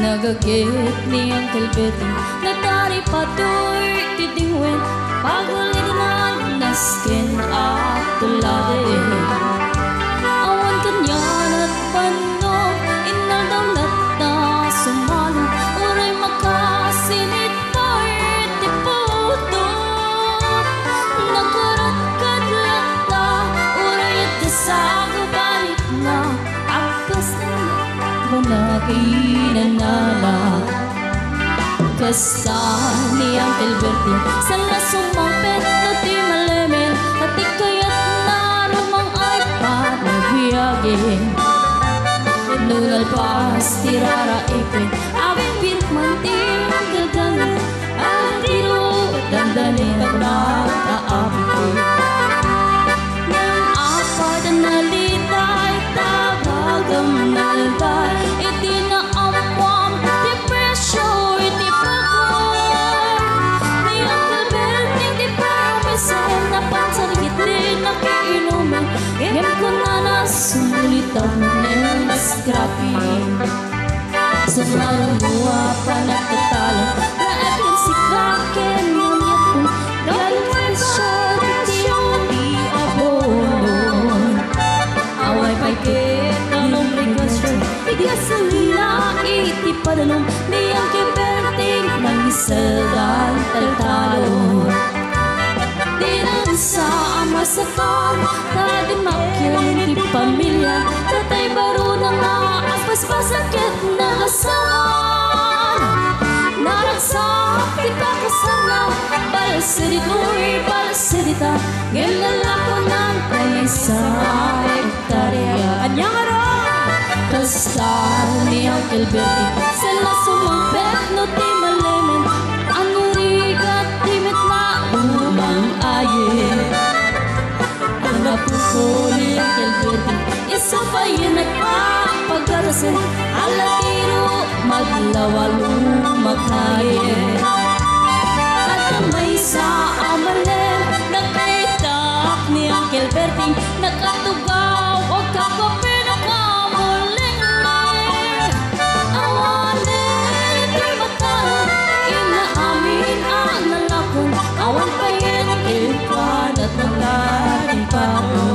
nagagit ni Uncle Betty natari patoy titingwin pagulinan naskin at tulade awan kanyan at panog inaldaw na sumalo uray makasinit part tiputo nagkarat lata uray at kasago balik na agkas na manakainanala kasan ni Uncle Bertie sa lasumampet na di malemen at ikayat na rumang ay panabiyage nunal pas tirara ipin awin pinmantin gagangan ang tiro dandanin at nakaapi nang apad na litay tabagam nalday iti na amwam di presyo iti pagod ni Uncle Bertie di parmesen na pansarigit din nakiinumin game ko na nasulitan ng scrapping sa marunua pa nagtatalo na atin si Kraken ngunit kung gawin siya di abono away pagkit na nombrikasyon igasolina iti padanom ni Uncle Bertie nang isaldan taltalo dinang sa ama sa kam tadimakyan ti pamilya tatay baro na nga aspaspasaket na asawan naragsak ti kakasana balasidit mo'y balasidita ngayon lalako ng presa hektarya anyang araw kasal ni Uncle Bertie sa lasumampet no ti malemen ano rigat timit na umang ayin ang napuko ni Uncle Bertie isa pa yun nagpapagkarasin alatiro maglawalong makayin at may sa amalen nagkaitak ni Uncle Bertie nakatugaw o kakopi na kamuling-ling awanin di matan inaamin ang nalakon awan pa yun ipan at magkalimpano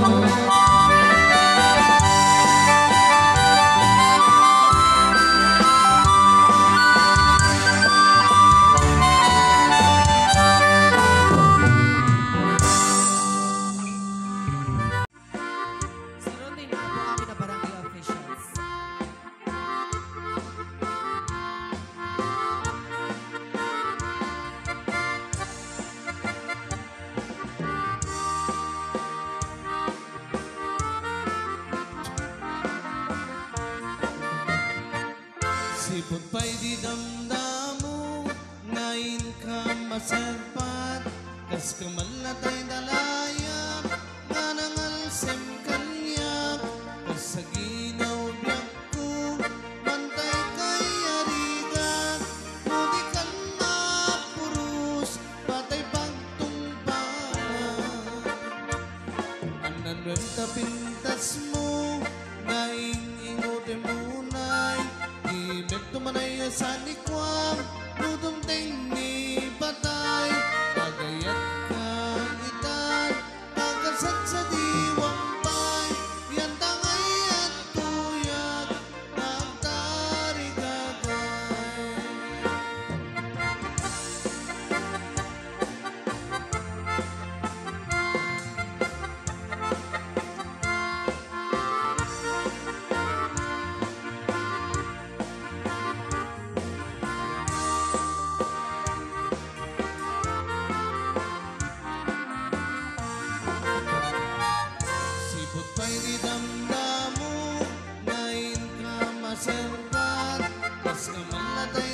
sipot pa'y di damdamo ngayon ka maserpat kas kamalatay dalayap nga nangalsem kanyak kas sa ginaw biyak ko mantay kay arigat mudi kan mapurus patay pagtumpanan anan renta pintas mo ngayon ingote munay Ibet tumanay sa likwam Dudong ni patay Pagayat kang itan Pagkasat sa diwang pay Yan tangay at tuyat Nagtarigagay Damdamu ngayon ka maserbat kas kamalatay